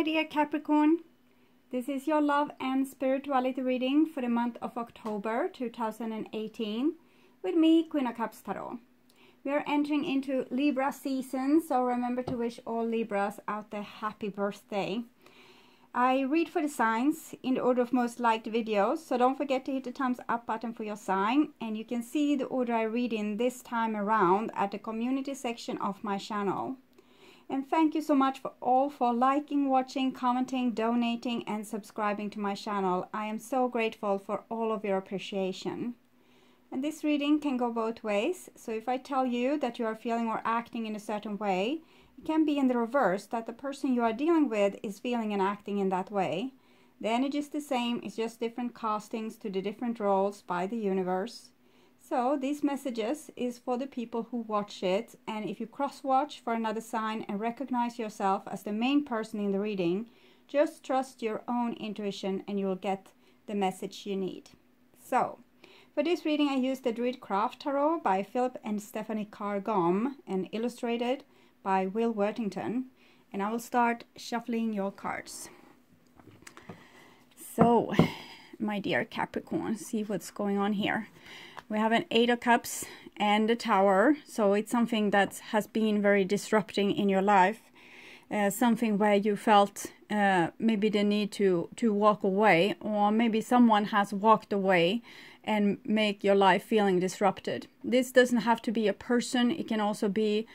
my dear Capricorn. This is your love and spirituality reading for the month of October 2018 with me, Queen of Cups Tarot. We are entering into Libra season, so remember to wish all Libras out their happy birthday. I read for the signs in the order of most liked videos, so don't forget to hit the thumbs up button for your sign, and you can see the order I read in this time around at the community section of my channel. And thank you so much for liking, watching, commenting, donating and subscribing to my channel. I am so grateful for all of your appreciation. And this reading can go both ways. So if I tell you that you are feeling or acting in a certain way, it can be in the reverse, that the person you are dealing with is feeling and acting in that way. The energy is the same, it's just different castings to the different roles by the universe. So these messages is for the people who watch it, and if you cross-watch for another sign and recognize yourself as the main person in the reading, just trust your own intuition and you will get the message you need. So, for this reading I used the Druid Craft Tarot by Philip and Stephanie Carr-Gomm and illustrated by Will Worthington, and I will start shuffling your cards. So, my dear Capricorn, see what's going on here. We have an Eight of Cups and a Tower, so it's something that has been very disrupting in your life. Something where you felt maybe the need to walk away, or maybe someone has walked away and make your life feeling disrupted. This doesn't have to be a person, it can also be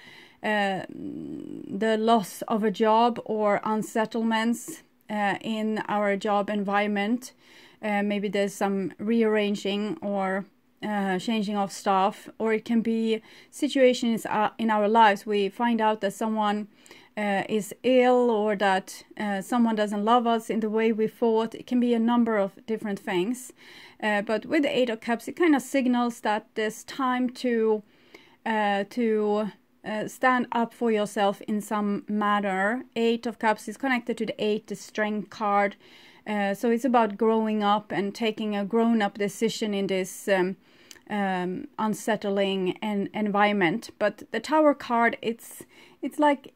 the loss of a job or unsettlements in our job environment. Maybe there's some rearranging or changing of staff, or it can be situations in our lives. We find out that someone is ill, or that someone doesn't love us in the way we thought. It can be a number of different things. But with the Eight of Cups, it kind of signals that there's time to stand up for yourself in some manner. Eight of Cups is connected to the Eight, the Strength card. So it's about growing up and taking a grown-up decision in this unsettling environment. But the Tower card, it's like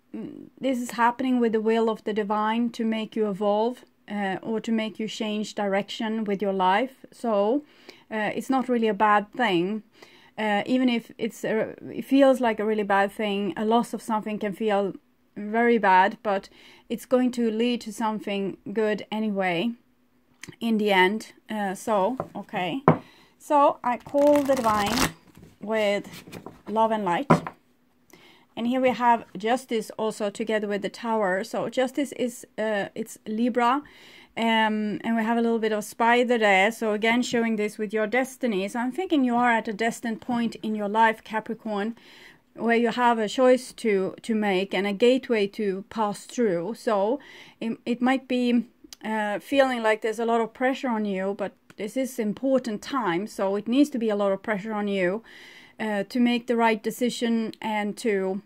this is happening with the will of the divine to make you evolve or to make you change direction with your life. So it's not really a bad thing. Even if it feels like a really bad thing, a loss of something can feel very bad, but it's going to lead to something good anyway in the end. Okay. So I call the divine with love and light. And here we have Justice also together with the Tower. So Justice is it's Libra. And we have a little bit of spider there. So again, showing this with your destiny. So I'm thinking you are at a destined point in your life, Capricorn, where you have a choice to make and a gateway to pass through. So it might be feeling like there's a lot of pressure on you, but this is important time, so it needs to be a lot of pressure on you to make the right decision and to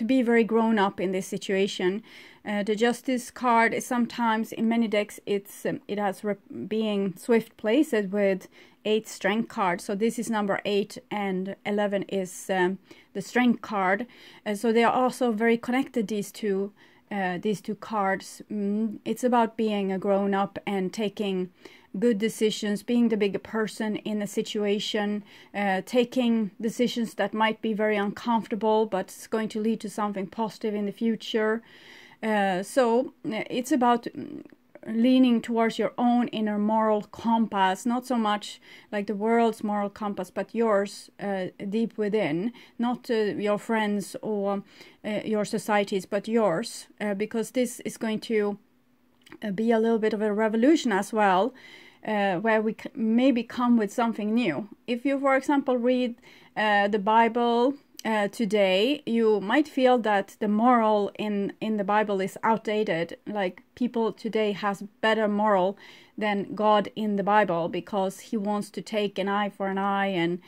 be very grown up in this situation. The Justice card is sometimes in many decks it has being swift placed with 8 Strength card. So this is number 8 and 11 is the Strength card. So they are also very connected, these two cards. It's about being a grown up and taking good decisions, being the bigger person in a situation, taking decisions that might be very uncomfortable, but it's going to lead to something positive in the future. So it's about leaning towards your own inner moral compass, not so much like the world's moral compass, but yours deep within, not your friends or your societies, but yours, because this is going to be a little bit of a revolution as well, where we maybe come with something new. If you, for example, read the Bible today, you might feel that the moral in the Bible is outdated. Like people today has better moral than God in the Bible, because he wants to take an eye for an eye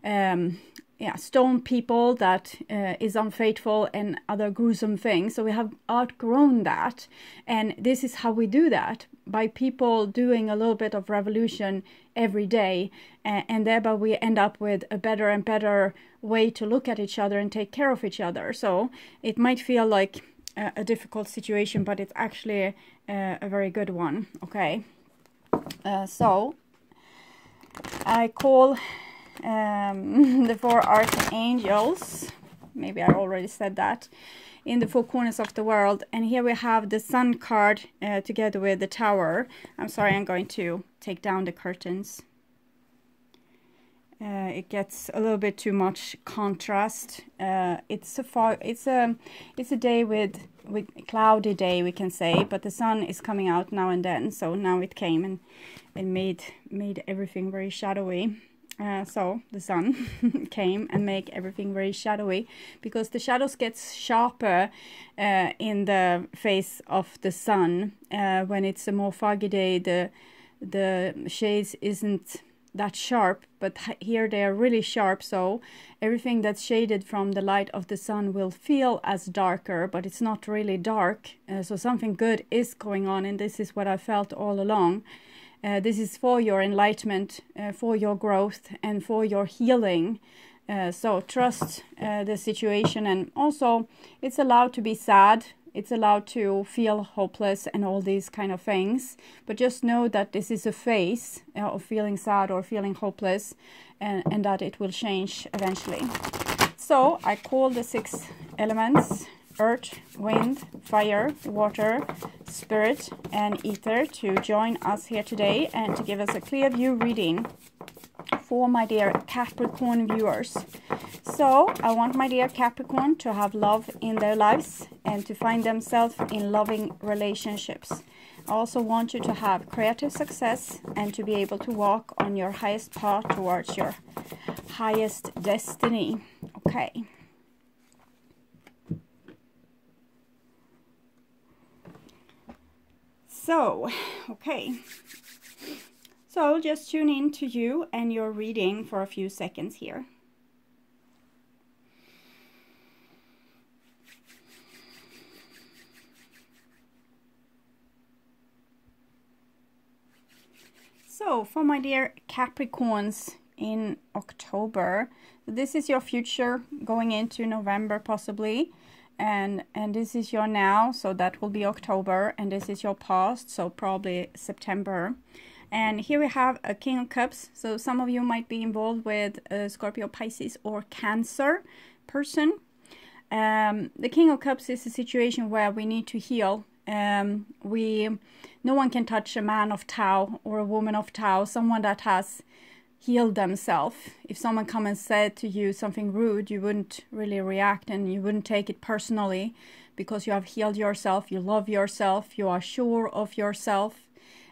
and stone people that is unfaithful and other gruesome things. So we have outgrown that, and this is how we do that, by people doing a little bit of revolution every day, and thereby we end up with a better and better way to look at each other and take care of each other. So it might feel like a difficult situation, but it's actually a very good one. Okay, so I call the 4 archangels. Maybe I already said that. In the 4 corners of the world, and here we have the Sun card together with the Tower. I'm sorry, I'm going to take down the curtains. It gets a little bit too much contrast. It's a day with cloudy day, we can say, but the sun is coming out now and then. So now it came and made everything very shadowy. So the sun came and make everything very shadowy, because the shadows get sharper in the face of the sun. When it's a more foggy day, the shades isn't that sharp, but here they are really sharp, so everything that's shaded from the light of the sun will feel as darker, but it's not really dark. So something good is going on, and this is what I felt all along. This is for your enlightenment, for your growth, and for your healing. So trust the situation, and also it's allowed to be sad. It's allowed to feel hopeless and all these kind of things. But just know that this is a phase of feeling sad or feeling hopeless, and that it will change eventually. So I call the 6 elements: earth, wind, fire, water, spirit, and ether to join us here today and to give us a clear view reading for my dear Capricorn viewers. So I want my dear Capricorn to have love in their lives and to find themselves in loving relationships. I also want you to have creative success and to be able to walk on your highest path towards your highest destiny. Okay. So, okay. So just tune in to you and your reading for a few seconds here. So for my dear Capricorns in October, this is your future going into November possibly, and this is your now, so that will be October, and this is your past, so probably September. And here we have a King of Cups, so some of you might be involved with a Scorpio, Pisces, or Cancer person. The King of Cups is a situation where we need to heal. No one can touch a man of Tao or a woman of Tao, someone that has healed themselves. If someone come and said to you something rude, you wouldn't really react and you wouldn't take it personally, because you have healed yourself, you love yourself, you are sure of yourself.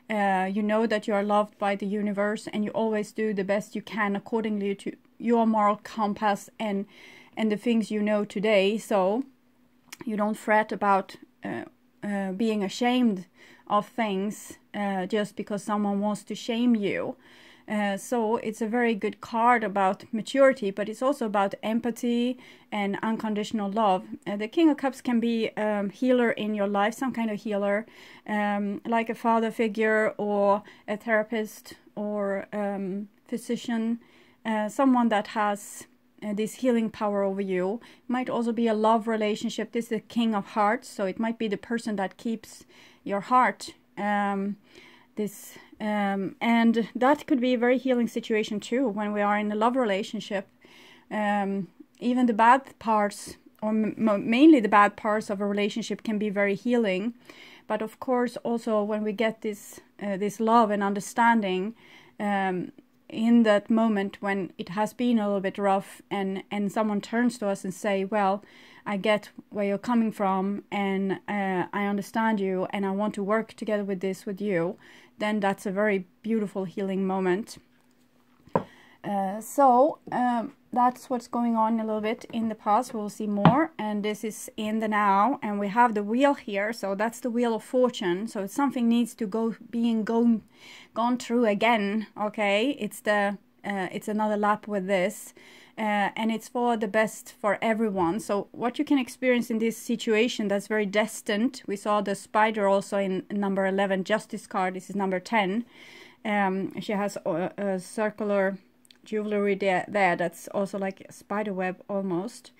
You know that you are loved by the universe, and you always do the best you can accordingly to your moral compass and the things you know today. So you don't fret about being ashamed of things just because someone wants to shame you. So it's a very good card about maturity, but it's also about empathy and unconditional love. The King of Cups can be a healer in your life, some kind of healer, like a father figure or a therapist or physician, someone that has this healing power over you. It might also be a love relationship. This is the King of Hearts, so it might be the person that keeps your heart. And that could be a very healing situation too when we are in a love relationship. Even the bad parts, or mainly the bad parts of a relationship, can be very healing. But of course also when we get this love and understanding in that moment when it has been a little bit rough, and someone turns to us and say, well, I get where you're coming from, and I understand you, and I want to work together with this with you, then that's a very beautiful healing moment. So that's what's going on a little bit in the past. We'll see more, and this is in the now, and we have the wheel here, so that's the wheel of fortune. So something needs to gone through again. Okay, it's another lap with this, and it's for the best for everyone. So what you can experience in this situation that's very destined, we saw the spider also in number 11 Justice card. This is number 10. She has a circular jewelry there that's also like a spider web almost.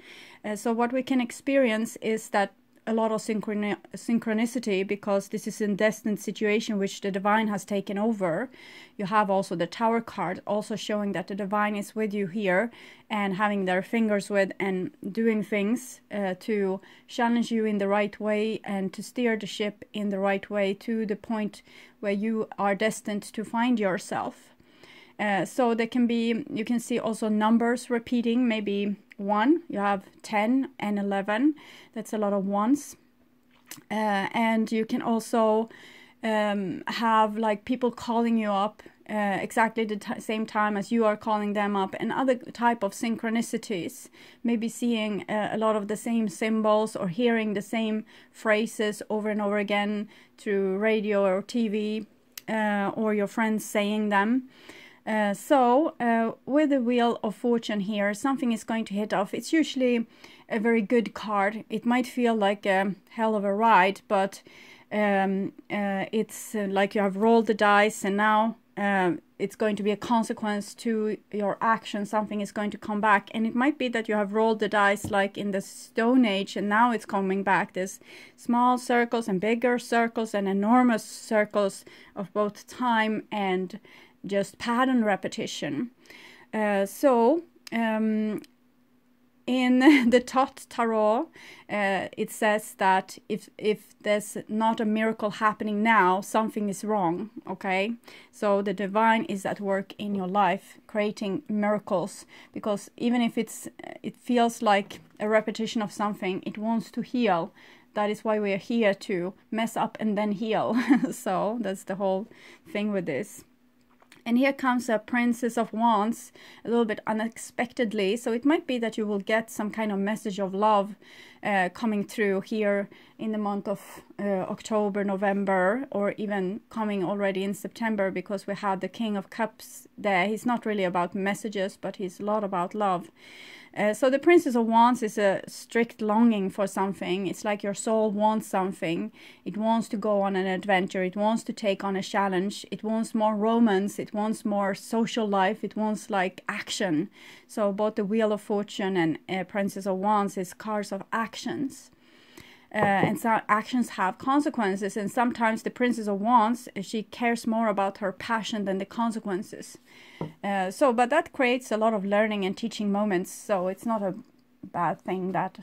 So what we can experience is that a lot of synchronicity, because this is a destined situation which the divine has taken over. You have also the Tower card also showing that the divine is with you here and having their fingers with and doing things to challenge you in the right way and to steer the ship in the right way to the point where you are destined to find yourself. So there can be, you can see also numbers repeating, maybe 1, you have 10 and 11, that's a lot of ones. And you can also have like people calling you up exactly the same time as you are calling them up, and other type of synchronicities, maybe seeing a lot of the same symbols or hearing the same phrases over and over again through radio or TV, or your friends saying them. So with the Wheel of Fortune here, something is going to hit off. It's usually a very good card. It might feel like a hell of a ride, but it's like you have rolled the dice, and now it's going to be a consequence to your action. Something is going to come back, and it might be that you have rolled the dice like in the Stone Age, and now it's coming back. There's small circles and bigger circles and enormous circles of both time and just pattern repetition. In the Tot Tarot, it says that if there's not a miracle happening now, something is wrong, okay? So the divine is at work in your life, creating miracles, because even if it feels like a repetition of something, it wants to heal. That is why we are here, to mess up and then heal. So that's the whole thing with this. And here comes a Princess of Wands, a little bit unexpectedly. So it might be that you will get some kind of message of love coming through here in the month of October, November, or even coming already in September, because we had the King of Cups there. He's not really about messages, but he's a lot about love. So the Princess of Wands is a strict longing for something. It's like your soul wants something. It wants to go on an adventure. It wants to take on a challenge. It wants more romance. It wants more social life. It wants like action. So both the Wheel of Fortune and Princess of Wands is cards of actions. And some actions have consequences, and sometimes the Princess of Wands, she cares more about her passion than the consequences. But that creates a lot of learning and teaching moments, so it's not a bad thing that...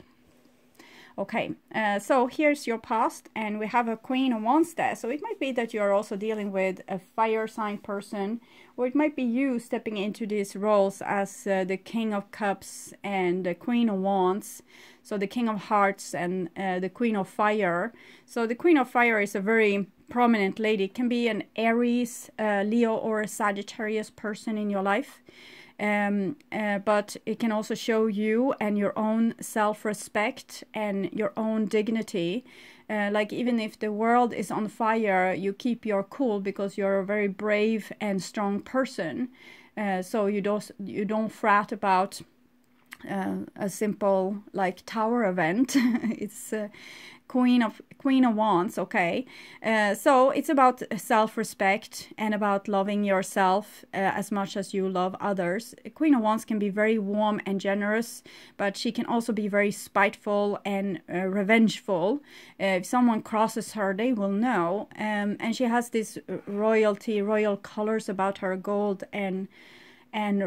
Okay, so here's your past, and we have a Queen of Wands there. So it might be that you're also dealing with a fire sign person, or it might be you stepping into these roles as the King of Cups and the Queen of Wands. So the King of Hearts and the Queen of Fire. So the Queen of Fire is a very prominent lady. It can be an Aries, Leo, or a Sagittarius person in your life. But it can also show you and your own self-respect and your own dignity. Like even if the world is on fire, you keep your cool because you're a very brave and strong person. So you don't fret about a simple like tower event. It's Queen of Wands, okay? So it's about self-respect and about loving yourself as much as you love others. Queen of Wands can be very warm and generous, but she can also be very spiteful and revengeful. If someone crosses her, they will know. And she has this royal colors about her, gold and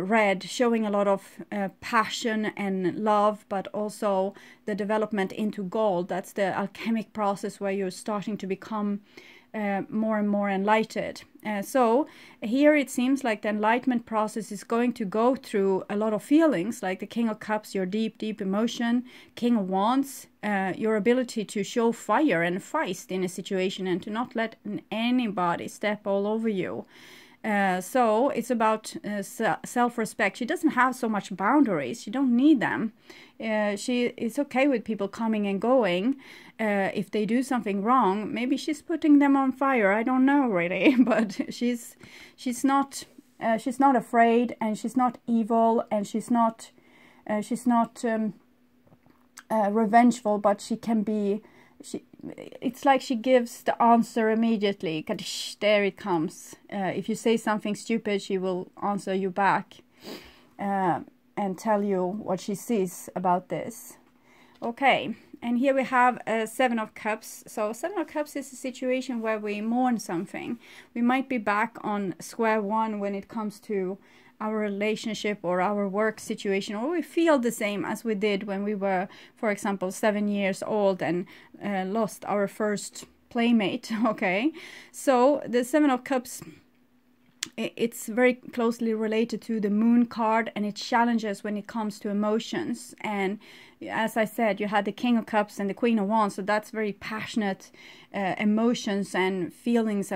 red, showing a lot of passion and love, but also the development into gold. That's the alchemic process where you're starting to become more and more enlightened. So here it seems like the enlightenment process is going to go through a lot of feelings, like the King of Cups, your deep emotion, King of Wands, your ability to show fire and feist in a situation and to not let anybody step all over you. So it's about self-respect. She doesn't have so much boundaries. She don't need them. She is okay with people coming and going. If they do something wrong, maybe she's putting them on fire. I don't know really, but she's not afraid, and she's not evil, and she's not revengeful, but she can be. It's like she gives the answer immediately. There it comes. If you say something stupid, she will answer you back and tell you what she sees about this. Okay, and here we have a Seven of Cups. So Seven of Cups is a situation where we mourn something. We might be back on square one when it comes to our relationship or our work situation, or we feel the same as we did when we were, for example, 7 years old and lost our first playmate. Okay, so the Seven of Cups, it's very closely related to the Moon card, and it challenges when it comes to emotions. And as I said, you had the King of Cups and the Queen of Wands, so that's very passionate emotions and feelings,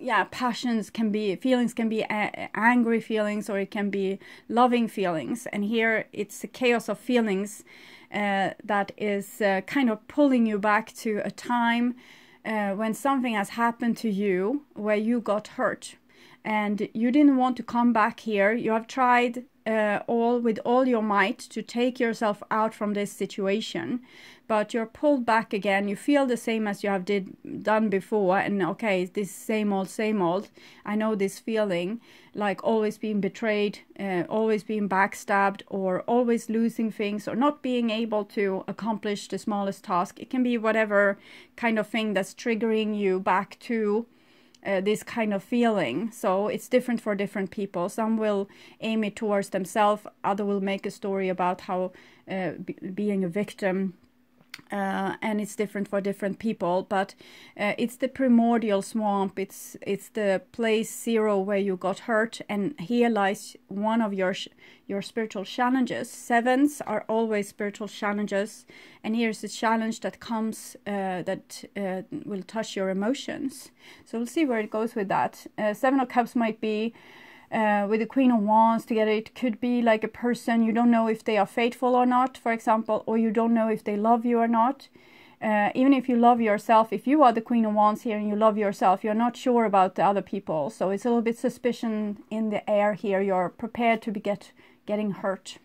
yeah, passions can be, feelings can be angry feelings, or it can be loving feelings. And here it's a chaos of feelings that is kind of pulling you back to a time when something has happened to you where you got hurt and you didn't want to come back here. You have tried with all your might to take yourself out from this situation, but you're pulled back again. You feel the same as you have done before, and okay, this same old. I know this feeling, like always being betrayed, always being backstabbed, or always losing things, or not being able to accomplish the smallest task. It can be whatever kind of thing that's triggering you back to this kind of feeling. So it's different for different people. Some will aim it towards themselves, other will make a story about how being a victim, and it's different for different people. But it's the primordial swamp, it's the place zero where you got hurt, and here lies one of your spiritual challenges. Sevens are always spiritual challenges, and here's a challenge that comes that will touch your emotions. So we'll see where it goes with that. Seven of Cups might be with the Queen of Wands together. It could be like a person, you don't know if they are faithful or not, for example, or you don't know if they love you or not. Even if you love yourself, if you are the Queen of Wands here and you love yourself, you're not sure about the other people. So it's a little bit suspicion in the air here. You're prepared to be getting hurt.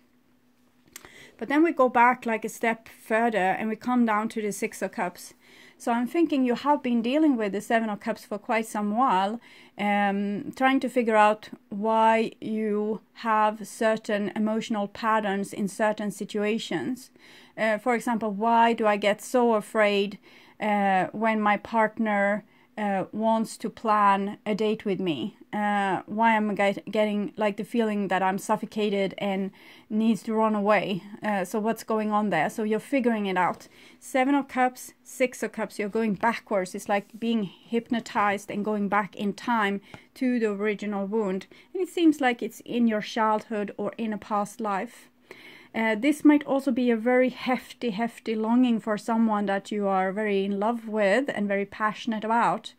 But then we go back like a step further and we come down to the Six of Cups. So I'm thinking you have been dealing with the Seven of Cups for quite some while, trying to figure out why you have certain emotional patterns in certain situations. For example, why do I get so afraid when my partner wants to plan a date with me? Why am I getting like the feeling that I'm suffocated and needs to run away? So what's going on there? So you're figuring it out. Seven of Cups, Six of Cups, you're going backwards. It's like being hypnotized and going back in time to the original wound. And it seems like it's in your childhood or in a past life. This might also be a very hefty longing for someone that you are very in love with and very passionate about.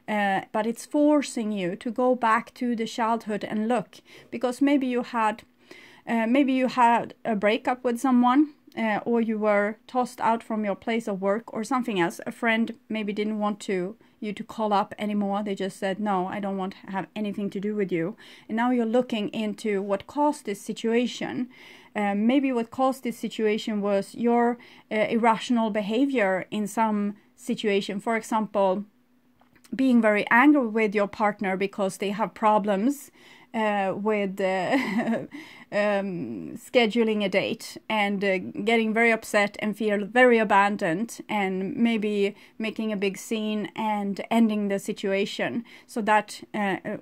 But it's forcing you to go back to the childhood and look, because maybe you had a breakup with someone, or you were tossed out from your place of work or something else. A friend maybe didn't want you to call up anymore. They just said, no, I don't want to have anything to do with you. And now you're looking into what caused this situation. Maybe what caused this situation was your irrational behavior in some situation. For example, being very angry with your partner because they have problems with scheduling a date, and getting very upset and feel very abandoned, and maybe making a big scene and ending the situation. So that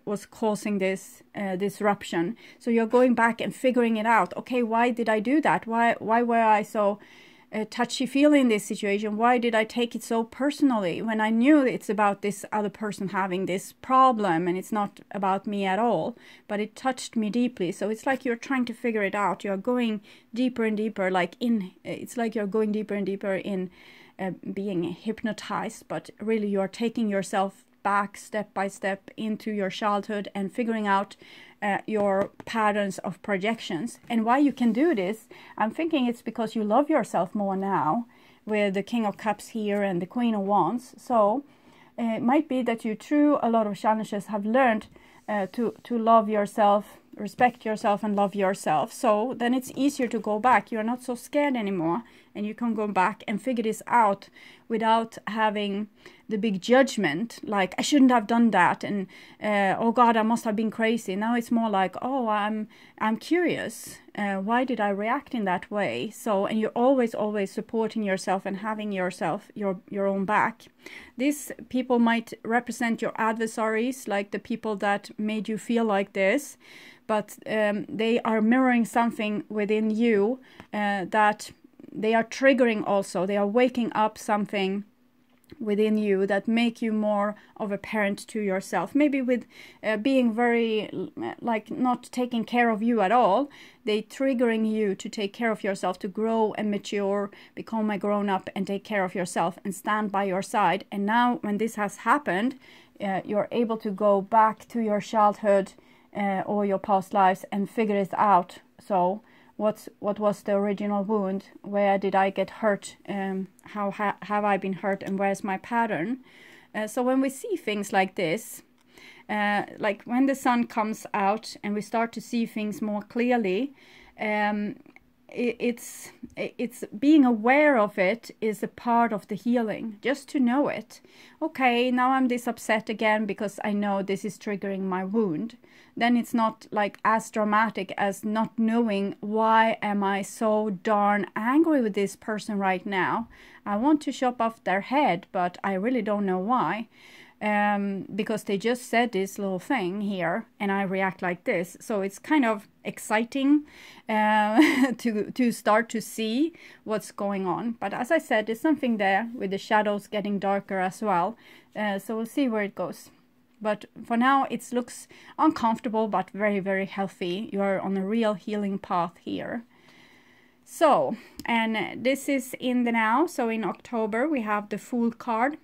was causing this disruption. So you're going back and figuring it out. Okay, why did I do that? Why were I so touchy-feely in this situation? Why did I take it so personally when I knew it's about this other person having this problem and it's not about me at all? But it touched me deeply. So it's like you're trying to figure it out. You're going deeper and deeper, it's like you're going deeper and deeper in being hypnotized, but really you're taking yourself back step by step into your childhood and figuring out your patterns of projections. And why you can do this, I'm thinking it's because you love yourself more now, with the King of Cups here and the Queen of Wands. So it might be that you, through a lot of challenges, have learned to love yourself respect yourself and love yourself. So then it's easier to go back. You're not so scared anymore, and you can go back and figure this out without having the big judgment, like I shouldn't have done that, and oh God, I must have been crazy. Now it's more like, oh, I'm curious. Why did I react in that way? So, and you're always supporting yourself and having yourself your own back. These people might represent your adversaries, like the people that made you feel like this, but they are mirroring something within you that they are triggering also. They are waking up something within you that make you more of a parent to yourself. Maybe with being very, like, not taking care of you at all. They triggering you to take care of yourself, to grow and mature, become a grown-up and take care of yourself and stand by your side. And now when this has happened, you're able to go back to your childhood or your past lives and figure it out. So what was the original wound? Where did I get hurt? How have I been hurt? And where's my pattern? So when we see things like this, like when the sun comes out and we start to see things more clearly, it's being aware of it is a part of the healing, just to know it. Okay, now I'm this upset again because I know this is triggering my wound. Then it's not like as dramatic as not knowing, why am I so darn angry with this person right now? I want to chop off their head, but I really don't know why. Because they just said this little thing here and I react like this. So it's kind of exciting to start to see what's going on. But as I said, there's something there with the shadows getting darker as well. So we'll see where it goes. But for now, it looks uncomfortable, but very, very healthy. You are on a real healing path here. So, and this is in the now. So in October, we have the Fool card.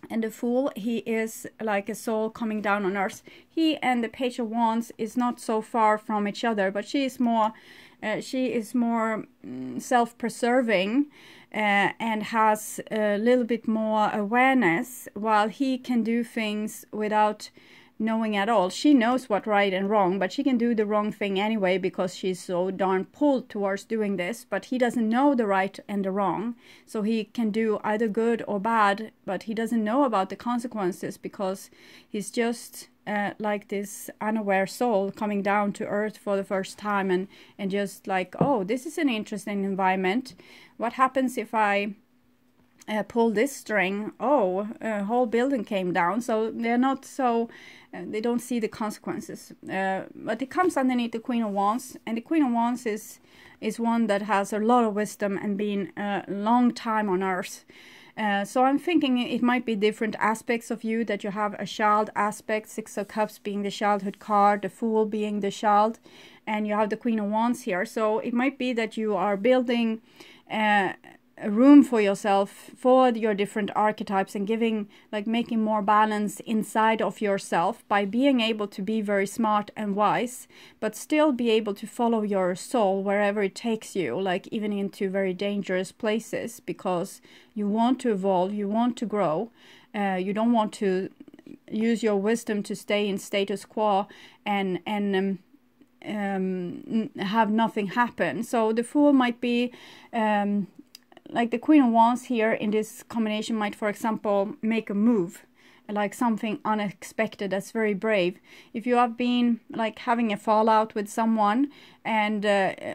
And the Fool, he is like a soul coming down on earth. He and the Page of Wands is not so far from each other, but she is more self-preserving and has a little bit more awareness, while he can do things without knowing at all. She knows what right and wrong, but she can do the wrong thing anyway because she's so darn pulled towards doing this. But he doesn't know the right and the wrong, so he can do either good or bad, but he doesn't know about the consequences because he's just like this unaware soul coming down to earth for the first time and just like, oh, this is an interesting environment. What happens if I pull this string? Oh, a whole building came down. So they're not so, they don't see the consequences. But it comes underneath the Queen of Wands, and the Queen of Wands is one that has a lot of wisdom and been a long time on earth. So I'm thinking it might be different aspects of you, that you have a child aspect, Six of Cups being the childhood card, the Fool being the child, and you have the Queen of Wands here. So it might be that you are building a room for yourself, for your different archetypes, and giving, like, making more balance inside of yourself by being able to be very smart and wise, but still be able to follow your soul wherever it takes you, like even into very dangerous places, because you want to evolve, you want to grow, you don't want to use your wisdom to stay in status quo and have nothing happen. So the Fool might be like the Queen of Wands here in this combination might, for example, make a move, like something unexpected that's very brave. If you have been like having a fallout with someone and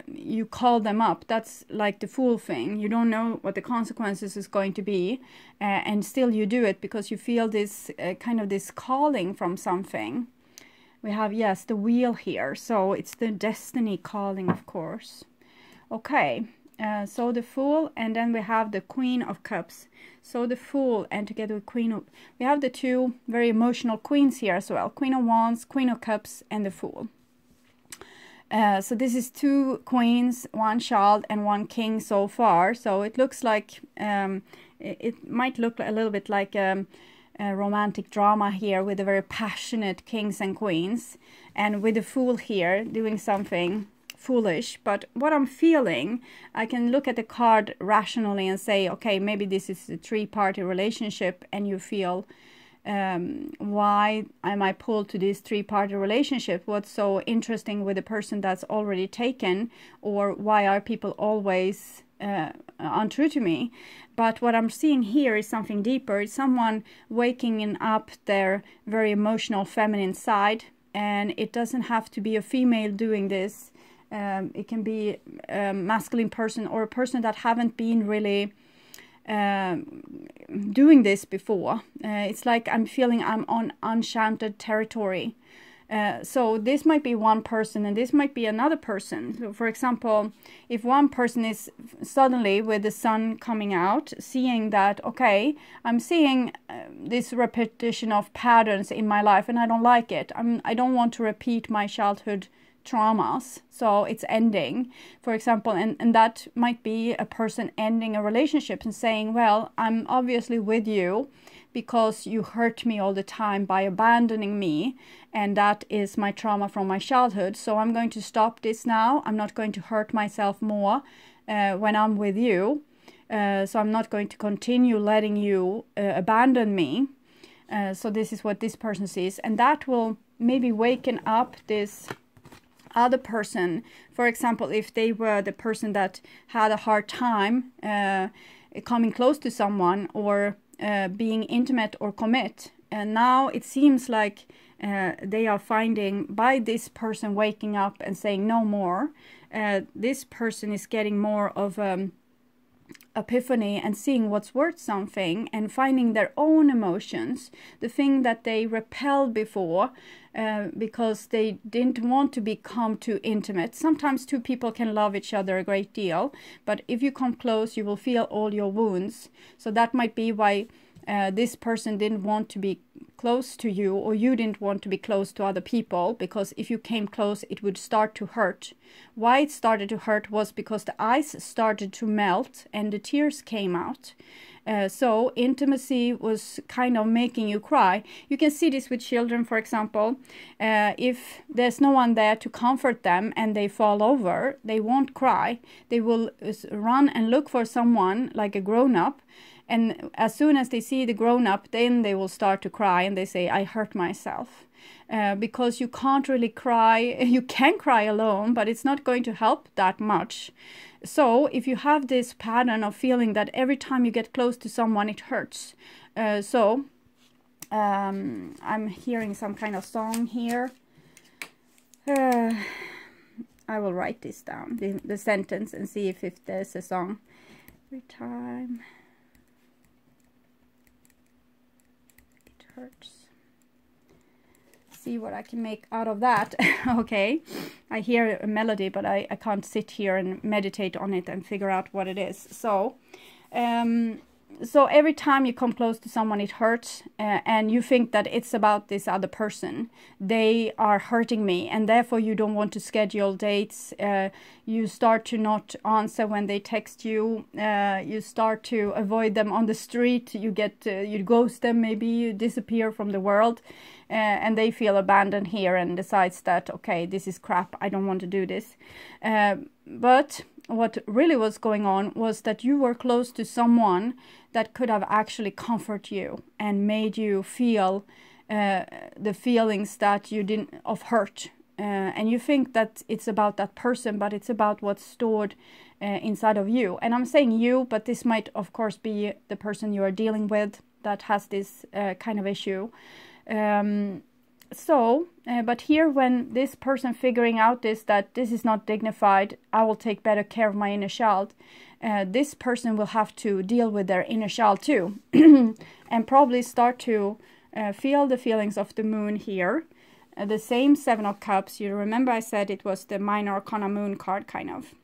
you call them up, that's like the Fool thing. You don't know what the consequences is going to be, and still you do it because you feel this kind of this calling from something. We have, yes, the Wheel here, so it's the destiny calling, of course. Okay. So the Fool, and then we have the Queen of Cups. So the Fool, and together with Queen of, we have the two very emotional queens here as well. Queen of Wands, Queen of Cups, and the Fool. So this is two queens, one child, and one king so far. So it looks like, it might look a little bit like a romantic drama here with the very passionate kings and queens. And with the Fool here doing something foolish. But what I'm feeling, I can look at the card rationally and say, okay, maybe this is a three-party relationship and you feel why am I pulled to this three-party relationship? What's so interesting with the person that's already taken? Or why are people always untrue to me? But what I'm seeing here is something deeper. It's someone waking up their very emotional feminine side, and it doesn't have to be a female doing this. It can be a masculine person or a person that haven't been really doing this before. It's like I'm feeling I'm on enchanted territory. So this might be one person and this might be another person. So for example, if one person is suddenly with the sun coming out, seeing that, okay, I'm seeing this repetition of patterns in my life and I don't like it. I don't want to repeat my childhood traumas, so it's ending, for example, and that might be a person ending a relationship and saying, well, I'm obviously with you because you hurt me all the time by abandoning me, and that is my trauma from my childhood, so I'm going to stop this now. I'm not going to hurt myself more when I'm with you, so I'm not going to continue letting you abandon me. So this is what this person sees, and that will maybe waken up this other person. For example, if they were the person that had a hard time coming close to someone or being intimate or commit, and now it seems like they are finding, by this person waking up and saying no more, this person is getting more of epiphany and seeing what's worth something and finding their own emotions, the thing that they repelled before because they didn't want to become too intimate. Sometimes two people can love each other a great deal, but if you come close you will feel all your wounds. So that might be why this person didn't want to be close to you, or you didn't want to be close to other people, because if you came close it would start to hurt. Why it started to hurt was because the ice started to melt and the tears came out. So intimacy was kind of making you cry. You can see this with children, for example. If there's no one there to comfort them and they fall over, they won't cry. They will run and look for someone, like a grown-up. And as soon as they see the grown-up, then they will start to cry and they say, I hurt myself. Because you can't really cry. You can cry alone, but it's not going to help that much. So if you have this pattern of feeling that every time you get close to someone, it hurts. I'm hearing some kind of song here. I will write this down, the sentence, and see if there's a song. Every time it hurts. See what I can make out of that. Okay, I hear a melody, but I can't sit here and meditate on it and figure out what it is. So so every time you come close to someone, it hurts, and you think that it's about this other person. They are hurting me, and therefore you don't want to schedule dates. You start to not answer when they text you. You start to avoid them on the street. You ghost them, maybe you disappear from the world, and they feel abandoned here and decides that, okay, this is crap, I don't want to do this. But what really was going on was that you were close to someone that could have actually comforted you and made you feel the feelings that you didn't, of hurt. And you think that it's about that person, but it's about what's stored inside of you. And I'm saying you, but this might of course be the person you are dealing with that has this kind of issue. But here, when this person figuring out that this is not dignified, I will take better care of my inner child, this person will have to deal with their inner child too, and probably start to feel the feelings of the moon here. The same Seven of Cups, you remember I said it was the minor arcana moon card, kind of.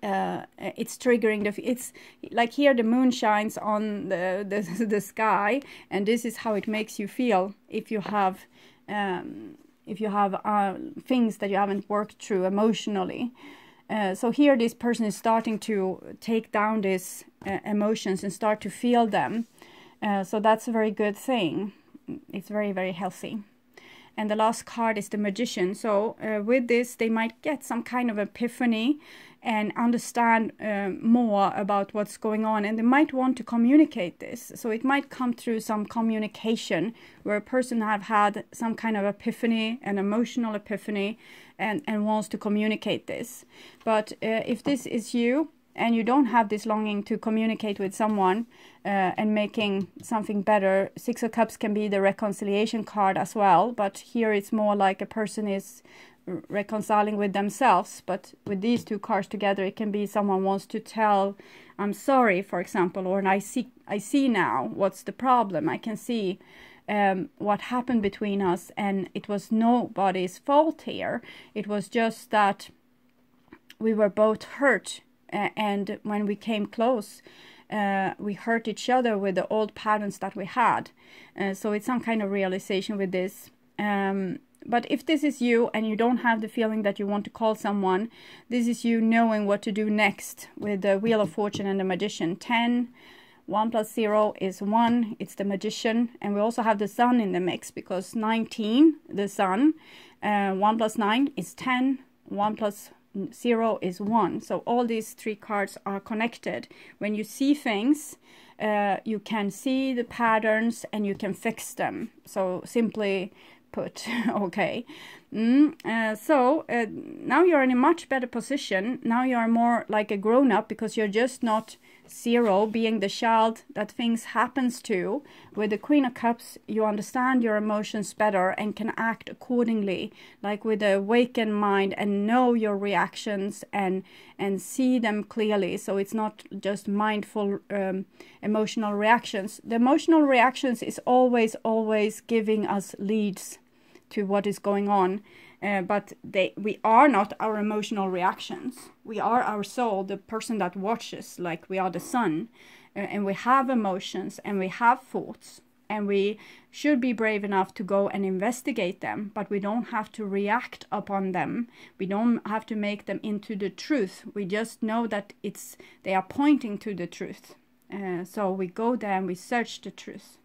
It's triggering it's like here the moon shines on the sky, and this is how it makes you feel if you have things that you haven't worked through emotionally. So here this person is starting to take down these emotions and start to feel them. So that's a very good thing. It's very, very healthy. and the last card is the Magician. So with this, they might get some kind of epiphany and understand more about what's going on, and they might want to communicate this. So it might come through some communication where a person have had some kind of epiphany, an emotional epiphany, and wants to communicate this. But if this is you, and you don't have this longing to communicate with someone and making something better, Six of Cups can be the reconciliation card as well, but here it's more like a person is reconciling with themselves. But with these two cards together, it can be someone wants to tell, I'm sorry, for example, or I see now what's the problem. I can see what happened between us, and it was nobody's fault here. It was just that we were both hurt, and when we came close, we hurt each other with the old patterns that we had. So it's some kind of realization with this. But if this is you and you don't have the feeling that you want to call someone, this is you knowing what to do next with the Wheel of Fortune and the Magician. 10, 1 plus 0 is 1. It's the Magician. And we also have the Sun in the mix, because 19, the Sun, 1 plus 9 is 10. 1 plus 0 is 1. So all these three cards are connected. When you see things, you can see the patterns and you can fix them. So simply put, okay. So now you're in a much better position. Now you're more like a grown-up, because you're just not 0 being the child that things happens to. With the Queen of Cups, you understand your emotions better and can act accordingly, like with a awakened mind, and know your reactions and see them clearly. So it's not just mindful emotional reactions. The emotional reactions is always giving us leads to what is going on, but we are not our emotional reactions. We are our soul, the person that watches, like we are the sun, and we have emotions and we have thoughts, and we should be brave enough to go and investigate them, but we don't have to react upon them. We don't have to make them into the truth. We just know that they are pointing to the truth. So we go there and we search the truth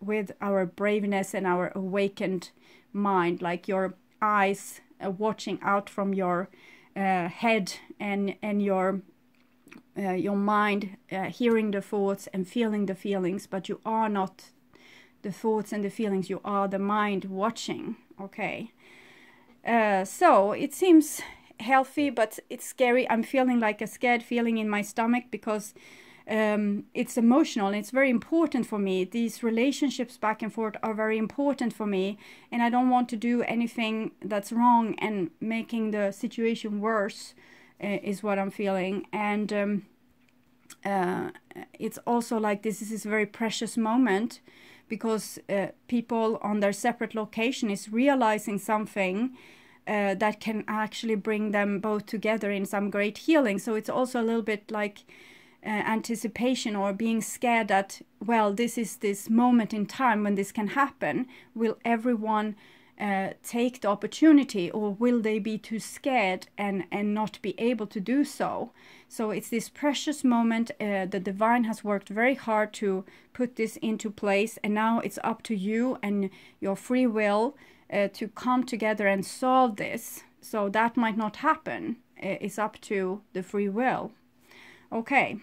with our braveness and our awakened mind, like your eyes watching out from your head, and your mind hearing the thoughts and feeling the feelings, but you are not the thoughts and the feelings, you are the mind watching. Okay, so it seems healthy, but it's scary. I'm feeling like a scared feeling in my stomach, because it's emotional and it's very important for me. These relationships back and forth are very important for me, and I don't want to do anything that's wrong and making the situation worse, is what I'm feeling. And it's also like this is a very precious moment, because people on their separate location is realizing something that can actually bring them both together in some great healing. So it's also a little bit like anticipation, or being scared that, well, this is this moment in time when this can happen. Will everyone take the opportunity, or will they be too scared and not be able to do so? So it's this precious moment. The divine has worked very hard to put this into place, and now it's up to you and your free will to come together and solve this. So that might not happen. It's up to the free will. Okay.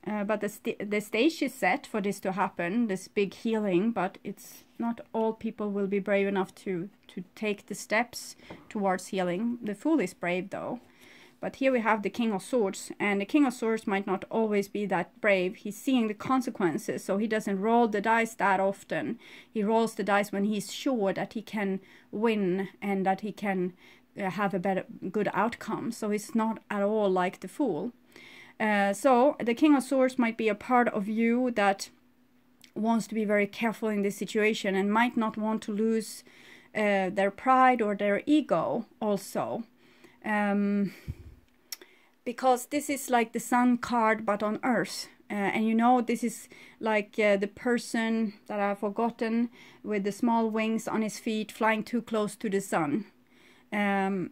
But the stage is set for this to happen, this big healing, but it's not all people will be brave enough to take the steps towards healing. The Fool is brave though. But here we have the King of Swords, and the King of Swords might not always be that brave. He's seeing the consequences, so he doesn't roll the dice that often. He rolls the dice when he's sure that he can win and that he can have a good outcome. So it's not at all like the Fool. So the King of Swords might be a part of you that wants to be very careful in this situation, and might not want to lose their pride or their ego also. Because this is like the Sun card, but on Earth. And you know, this is like the person that I've forgotten, with the small wings on his feet, flying too close to the sun. And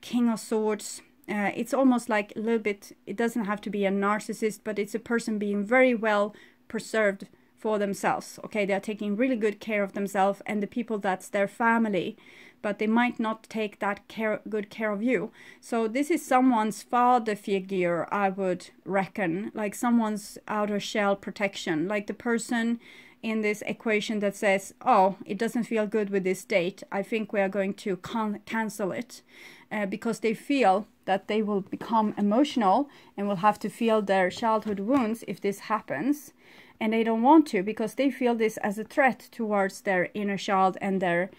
King of Swords, it's almost like a little bit, it doesn't have to be a narcissist, but it's a person being very well preserved for themselves. Okay, they are taking really good care of themselves and the people that's their family, but they might not take that good care of you. So this is someone's father figure, I would reckon, like someone's outer shell protection, like the person in this equation that says, oh, it doesn't feel good with this date, I think we are going to cancel it, because they feel that they will become emotional and will have to feel their childhood wounds if this happens, and they don't want to, because they feel this as a threat towards their inner child and their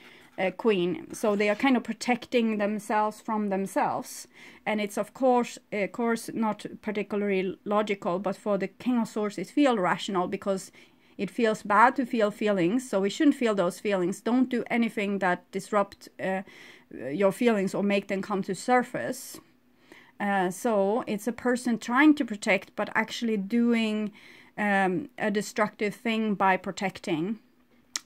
queen. So they are kind of protecting themselves from themselves, and it's of course not particularly logical, but for the King of Swords it feels rational, because it feels bad to feel feelings, so we shouldn't feel those feelings. Don't do anything that disrupt your feelings or make them come to surface. So it's a person trying to protect, but actually doing a destructive thing by protecting,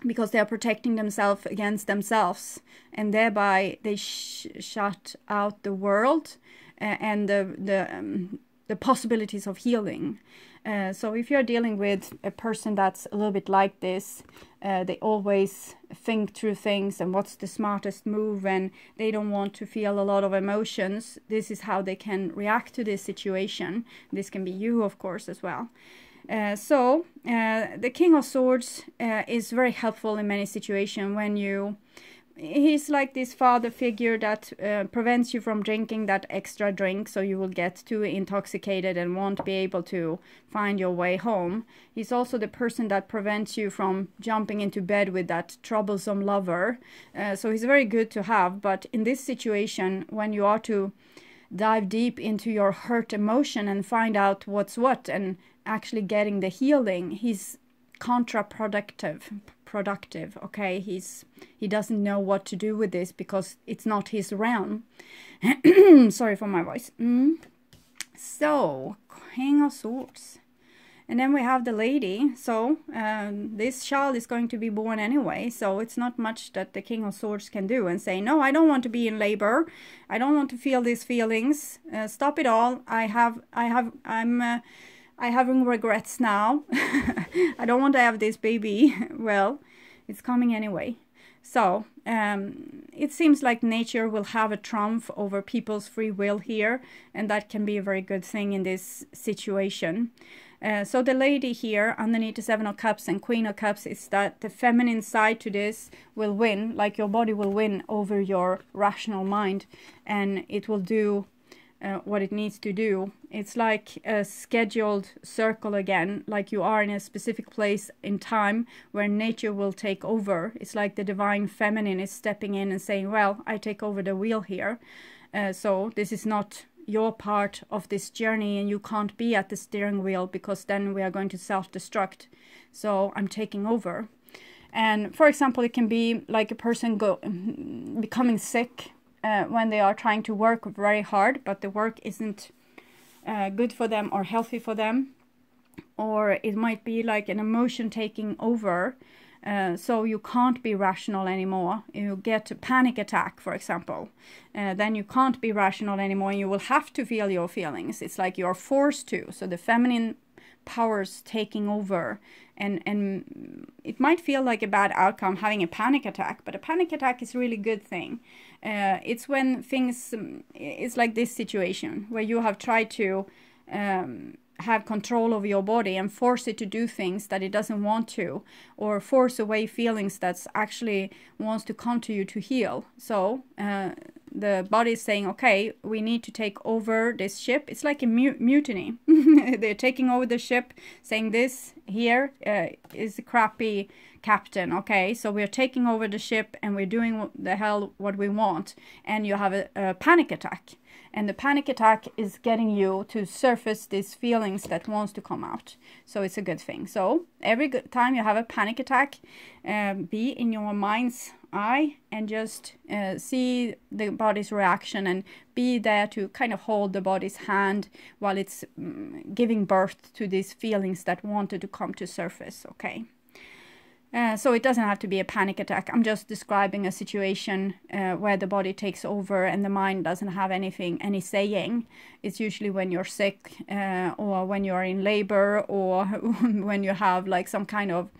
because they are protecting themselves against themselves, and thereby they shut out the world and the possibilities of healing. So if you're dealing with a person that's a little bit like this, they always think through things and what's the smartest move, and they don't want to feel a lot of emotions. This is how they can react to this situation. This can be you, of course, as well. So the King of Swords is very helpful in many situations when he's like this father figure that prevents you from drinking that extra drink, so you will get too intoxicated and won't be able to find your way home. He's also the person that prevents you from jumping into bed with that troublesome lover. So he's very good to have, but in this situation, when you are to dive deep into your hurt emotion and find out what's what and actually getting the healing, he's counterproductive. Okay, he doesn't know what to do with this because it's not his realm. Sorry for my voice. So King of Swords, and then we have the lady. So this child is going to be born anyway, so it's not much that the King of Swords can do and say, no, I don't want to be in labor, I don't want to feel these feelings, stop it all, I'm having regrets now. I don't want to have this baby. Well, it's coming anyway. So it seems like nature will have a trump over people's free will here, and that can be a very good thing in this situation. So the lady here underneath the Seven of Cups and Queen of Cups is that the feminine side to this will win, like your body will win over your rational mind, and it will do what it needs to do. It's like a scheduled circle again, like you are in a specific place in time where nature will take over. It's like the divine feminine is stepping in and saying, well, I take over the wheel here. So this is not your part of this journey, and you can't be at the steering wheel, because then we are going to self-destruct. So I'm taking over. And for example, it can be like a person becoming sick when they are trying to work very hard, but the work isn't good for them or healthy for them. Or it might be like an emotion taking over, so you can't be rational anymore. You get a panic attack, for example. Then you can't be rational anymore, and you will have to feel your feelings. It's like you're forced to. So the feminine powers taking over, and it might feel like a bad outcome having a panic attack, but a panic attack is a really good thing. It's when things, it's like this situation where you have tried to have control over your body and force it to do things that it doesn't want to, or force away feelings that actually wants to come to you to heal. So the body is saying, okay, we need to take over this ship. It's like a mutiny. They're taking over the ship, saying this here is a crappy captain. Okay, so we're taking over the ship and we're doing the hell what we want, and you have a panic attack. And the panic attack is getting you to surface these feelings that wants to come out. So it's a good thing. So every time you have a panic attack, be in your mind's eye and just see the body's reaction, and be there to kind of hold the body's hand while it's giving birth to these feelings that wanted to come to surface. Okay. So it doesn't have to be a panic attack. I'm just describing a situation where the body takes over and the mind doesn't have any saying. It's usually when you're sick or when you're in labor or when you have like some kind of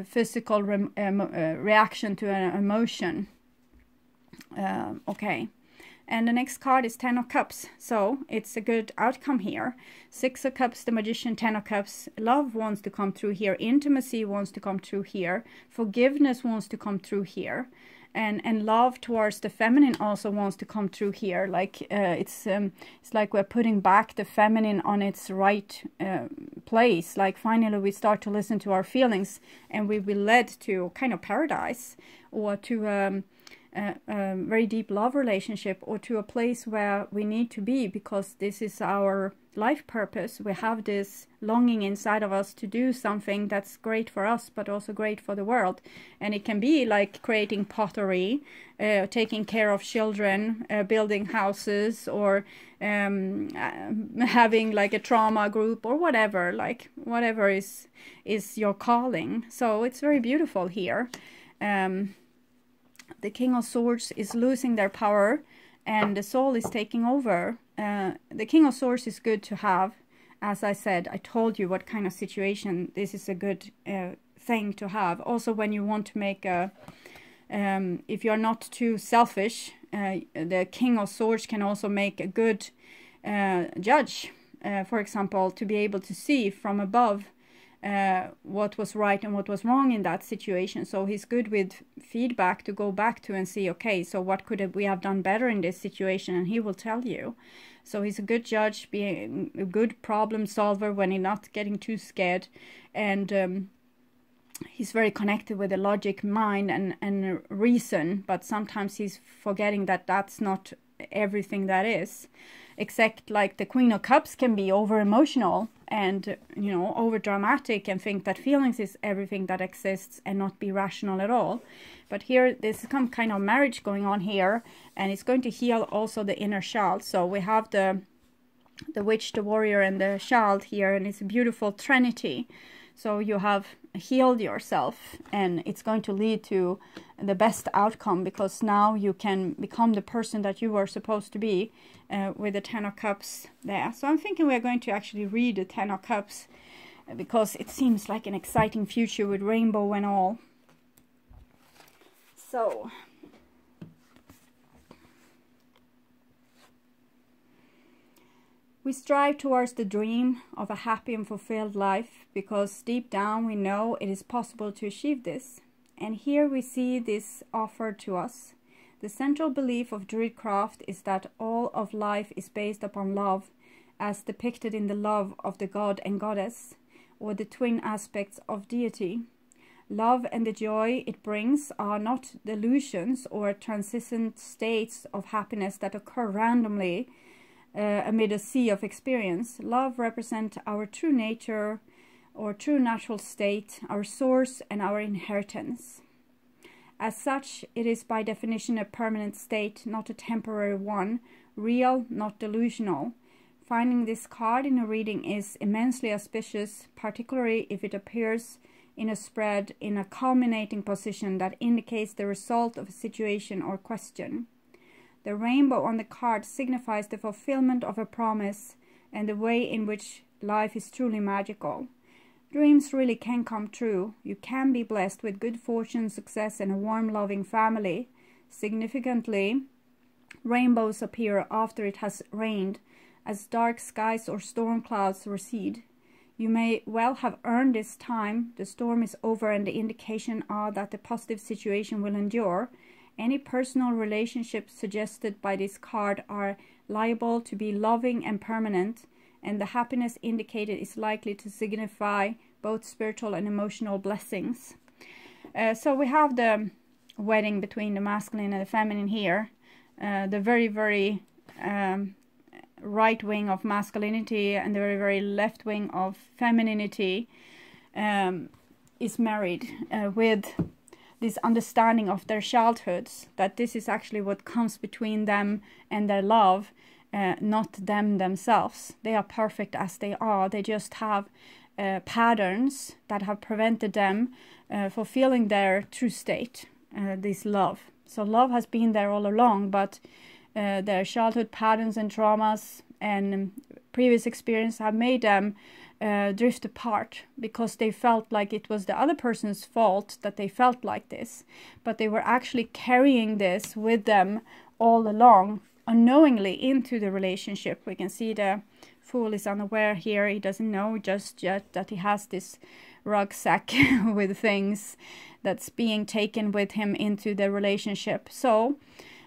physical reaction to an emotion. Okay. And the next card is 10 of Cups. So it's a good outcome here. 6 of Cups, the Magician, 10 of Cups. Love wants to come through here. Intimacy wants to come through here. Forgiveness wants to come through here. And love towards the feminine also wants to come through here. Like it's like we're putting back the feminine on its right place. Like finally we start to listen to our feelings and we will be led to kind of paradise or to very deep love relationship or to a place where we need to be because this is our life purpose. We have this longing inside of us to do something that's great for us but also great for the world, and it can be like creating pottery, taking care of children, building houses, or having like a trauma group or whatever, like whatever is your calling. So it's very beautiful here. The King of Swords is losing their power and the Soul is taking over. The King of Swords is good to have. As I said, I told you what kind of situation this is a good thing to have. Also when you want to make a, if you're not too selfish, the King of Swords can also make a good judge. For example, to be able to see from above what was right and what was wrong in that situation. So he's good with feedback to go back to and see, okay, so what could we have done better in this situation, and he will tell you. So he's a good judge, being a good problem solver when he's not getting too scared, and he's very connected with the logic mind and reason, but sometimes he's forgetting that that's not everything that is. Except like the Queen of Cups can be over emotional and, you know, over dramatic and think that feelings is everything that exists and not be rational at all. But here there's some kind of marriage going on here, and it's going to heal also the inner child. So we have the witch, the warrior, and the child here, and it's a beautiful trinity. So you have healed yourself, and it's going to lead to the best outcome, because now you can become the person that you were supposed to be with the 10 of Cups there. So I'm thinking we're going to actually read the 10 of Cups because it seems like an exciting future with rainbow and all. So we strive towards the dream of a happy and fulfilled life because deep down we know it is possible to achieve this. And here we see this offered to us. The central belief of Druidcraft is that all of life is based upon love, as depicted in the love of the god and goddess, or the twin aspects of deity. Love and the joy it brings are not delusions or transient states of happiness that occur randomly amid a sea of experience. Love represents our true nature or true natural state, our source and our inheritance. As such, it is by definition a permanent state, not a temporary one, real, not delusional. Finding this card in a reading is immensely auspicious, particularly if it appears in a spread in a culminating position that indicates the result of a situation or question. The rainbow on the card signifies the fulfillment of a promise and the way in which life is truly magical. Dreams really can come true. You can be blessed with good fortune, success, and a warm, loving family. Significantly, rainbows appear after it has rained, as dark skies or storm clouds recede. You may well have earned this time. The storm is over, and the indication are that the positive situation will endure. Any personal relationships suggested by this card are liable to be loving and permanent, and the happiness indicated is likely to signify both spiritual and emotional blessings. So we have the wedding between the masculine and the feminine here. The very, very right wing of masculinity and the very, very left wing of femininity is married with this understanding of their childhoods, that this is actually what comes between them and their love, not them themselves. They are perfect as they are. They just have patterns that have prevented them fulfilling their true state, this love. So love has been there all along, but their childhood patterns and traumas and previous experience have made them drift apart, because they felt like it was the other person's fault that they felt like this, but they were actually carrying this with them all along, unknowingly, into the relationship. We can see the Fool is unaware here. He doesn't know just yet that he has this rucksack with things that's being taken with him into the relationship. So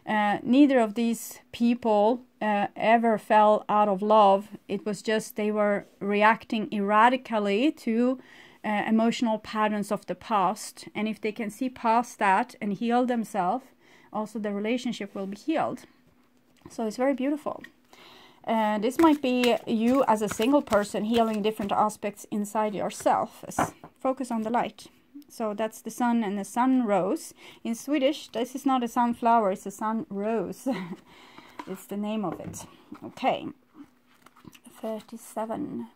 neither of these people ever fell out of love. It was just they were reacting erratically to emotional patterns of the past. And if they can see past that and heal themselves, also the relationship will be healed. So it's very beautiful. This might be you as a single person healing different aspects inside yourself. Focus on the light. So that's the sun and the sun rose. In Swedish, this is not a sunflower, it's a sun rose. It's the name of it. Okay. 37.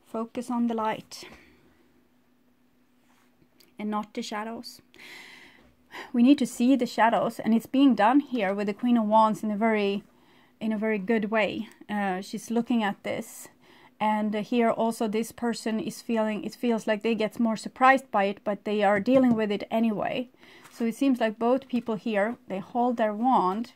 Focus on the light and not the shadows. We need to see the shadows, and it's being done here with the Queen of Wands in a very good way. She's looking at this, and here also this person is feeling, it feels like they get more surprised by it, but they are dealing with it anyway. So it seems like both people here, they hold their wand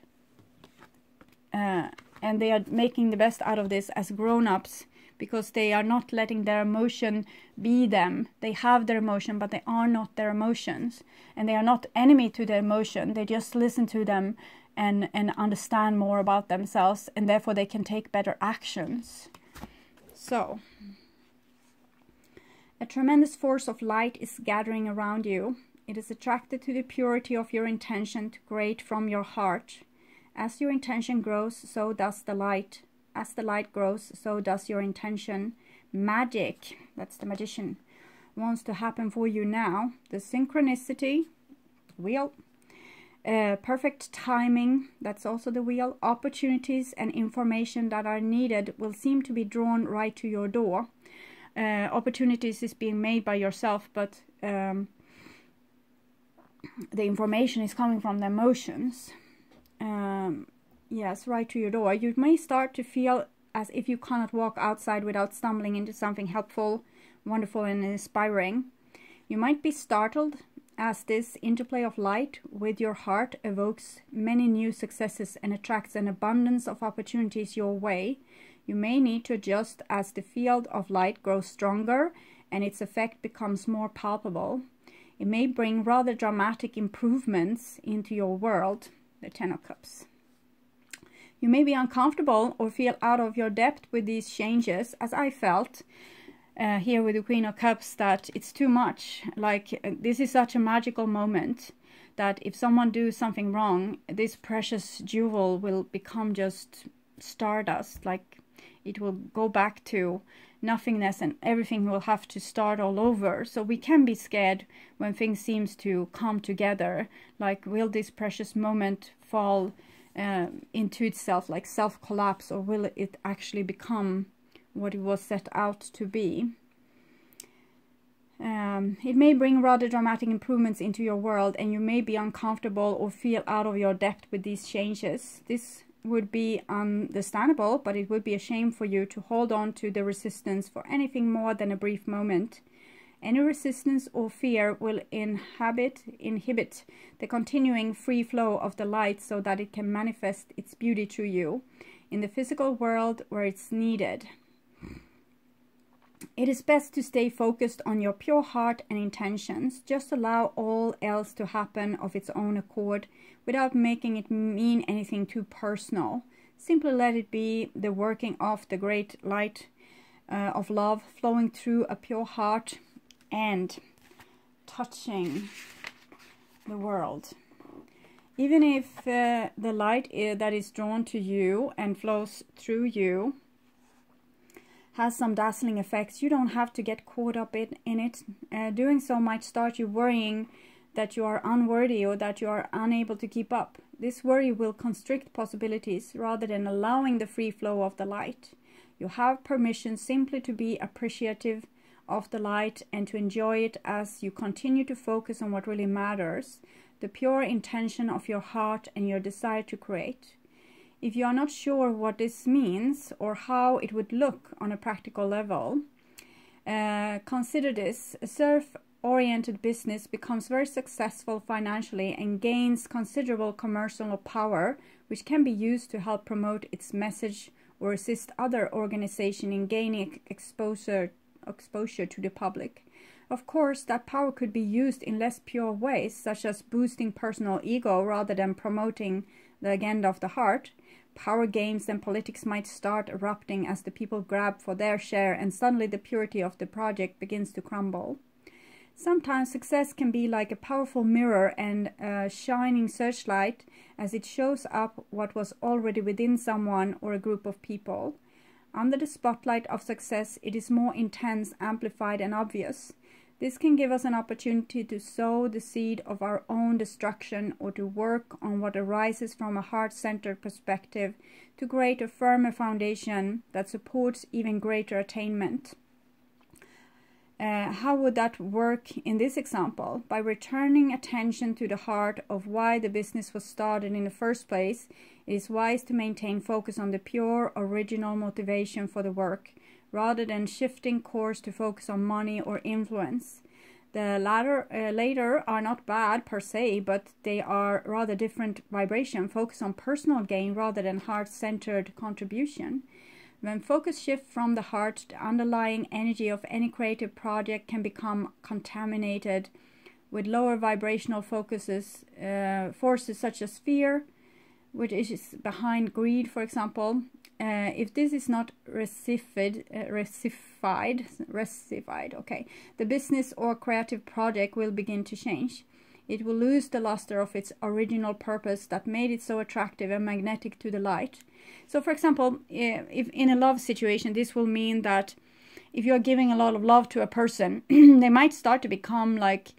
and they are making the best out of this as grown-ups, because they are not letting their emotion be them. They have their emotion, but they are not their emotions, and they are not enemy to their emotion. They just listen to them and understand more about themselves, and therefore they can take better actions. So, a tremendous force of light is gathering around you. It is attracted to the purity of your intention to create from your heart. As your intention grows, so does the light. As the light grows, so does your intention. Magic, that's the magician, wants to happen for you now. The synchronicity, wheel. Perfect timing, that's also the wheel. Opportunities and information that are needed will seem to be drawn right to your door. Opportunities is being made by yourself, but the information is coming from the emotions. Yes, right to your door. You may start to feel as if you cannot walk outside without stumbling into something helpful, wonderful and inspiring. You might be startled as this interplay of light with your heart evokes many new successes and attracts an abundance of opportunities your way. You may need to adjust as the field of light grows stronger and its effect becomes more palpable. It may bring rather dramatic improvements into your world. The Ten of Cups. You may be uncomfortable or feel out of your depth with these changes, as I felt here with the Queen of Cups, that it's too much. Like, this is such a magical moment that if someone does something wrong, this precious jewel will become just stardust. Like, it will go back to nothingness and everything will have to start all over. So we can be scared when things seems to come together. Like, will this precious moment fall into itself, like self-collapse, or will it actually become what it was set out to be? It may bring rather dramatic improvements into your world, and you may be uncomfortable or feel out of your depth with these changes. This would be understandable, but it would be a shame for you to hold on to the resistance for anything more than a brief moment. Any resistance or fear will inhibit the continuing free flow of the light so that it can manifest its beauty to you in the physical world where it's needed. It is best to stay focused on your pure heart and intentions. Just allow all else to happen of its own accord without making it mean anything too personal. Simply let it be the working of the great light of love flowing through a pure heart and touching the world. Even if the light that is drawn to you and flows through you has some dazzling effects, you don't have to get caught up in it. Doing so might start you worrying that you are unworthy or that you are unable to keep up. This worry will constrict possibilities rather than allowing the free flow of the light. You have permission simply to be appreciative of the light and to enjoy it as you continue to focus on what really matters, the pure intention of your heart and your desire to create. If you are not sure what this means or how it would look on a practical level, consider this. A self-oriented business becomes very successful financially and gains considerable commercial power, which can be used to help promote its message or assist other organizations in gaining exposure to the public. Of course, that power could be used in less pure ways, such as boosting personal ego rather than promoting the agenda of the heart. Power games and politics might start erupting as the people grab for their share, and suddenly the purity of the project begins to crumble. Sometimes success can be like a powerful mirror and a shining searchlight as it shows up what was already within someone or a group of people. Under the spotlight of success, it is more intense, amplified, and obvious. This can give us an opportunity to sow the seed of our own destruction or to work on what arises from a heart-centered perspective to create a firmer foundation that supports even greater attainment. How would that work in this example? By returning attention to the heart of why the business was started in the first place, it is wise to maintain focus on the pure, original motivation for the work, rather than shifting course to focus on money or influence. The latter are not bad per se, but they are rather different vibration, focus on personal gain rather than heart-centered contribution. When focus shifts from the heart, the underlying energy of any creative project can become contaminated with lower vibrational forces such as fear, which is behind greed, for example. If this is not recified, the business or creative project will begin to change. It will lose the luster of its original purpose that made it so attractive and magnetic to the light. So, for example, if in a love situation, this will mean that if you're giving a lot of love to a person, they might start to become like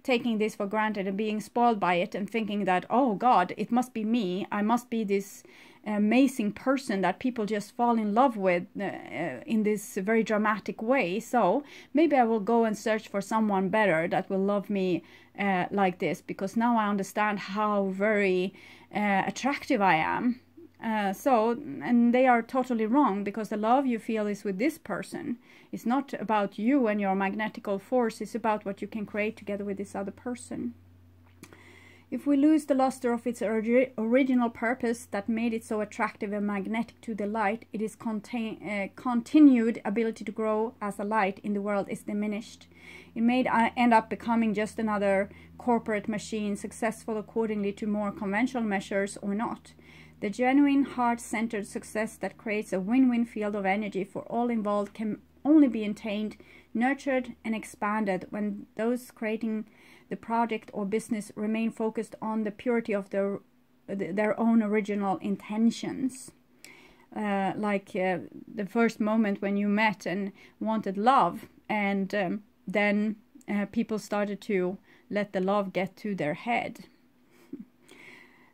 taking this for granted and being spoiled by it and thinking that, oh God, it must be me. I must be this amazing person that people just fall in love with in this very dramatic way. So maybe I will go and search for someone better that will love me like this, because now I understand how very attractive I am. And they are totally wrong, because the love you feel is with this person. It's not about you and your magnetical force. It's about what you can create together with this other person. If we lose the luster of its original purpose that made it so attractive and magnetic to the light, it is continued ability to grow as a light in the world is diminished. It may end up becoming just another corporate machine, successful accordingly to more conventional measures or not. The genuine heart-centered success that creates a win-win field of energy for all involved can only be attained, nurtured, and expanded when those creating the project or business remain focused on the purity of their own original intentions. The first moment when you met and wanted love, and then people started to let the love get to their head.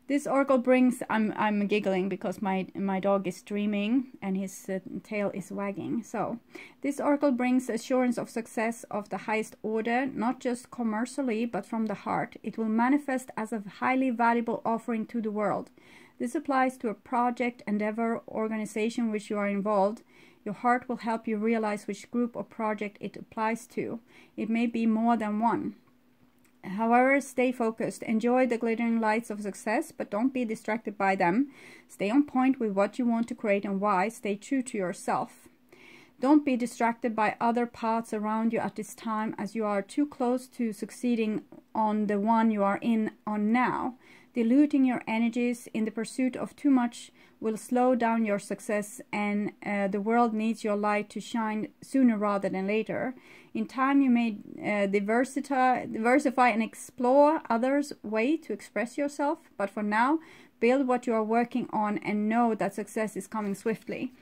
This oracle brings, I'm giggling because my dog is dreaming and his tail is wagging. So this oracle brings assurance of success of the highest order, not just commercially, but from the heart. It will manifest as a highly valuable offering to the world. This applies to a project, endeavor, organization which you are involved. Your heart will help you realize which group or project it applies to. It may be more than one. However, stay focused. Enjoy the glittering lights of success, but don't be distracted by them. Stay on point with what you want to create and why. Stay true to yourself. Don't be distracted by other paths around you at this time, as you are too close to succeeding on the one you are on now. Diluting your energies in the pursuit of too much will slow down your success, and the world needs your light to shine sooner rather than later. In time, you may diversify and explore others' way to express yourself, but for now, build what you are working on and know that success is coming swiftly.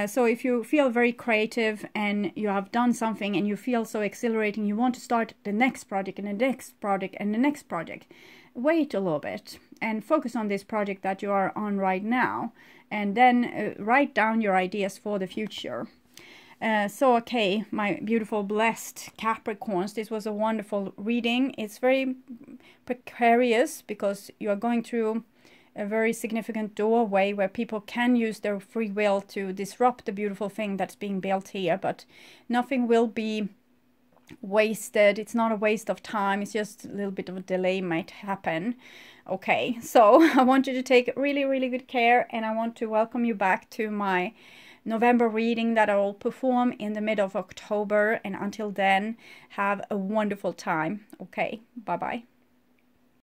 So if you feel very creative and you have done something and you feel so exhilarating, you want to start the next project and the next project and the next project, wait a little bit. and focus on this project that you are on right now, and then write down your ideas for the future. So okay, my beautiful blessed Capricorns, this was a wonderful reading. It's very precarious because you are going through a very significant doorway where people can use their free will to disrupt the beautiful thing that's being built here, but nothing will be wasted. It's not a waste of time. It's just a little bit of a delay might happen. Okay, so I want you to take really, really good care, and I want to welcome you back to my November reading that I will perform in the mid of October. And until then, have a wonderful time. Okay, bye-bye.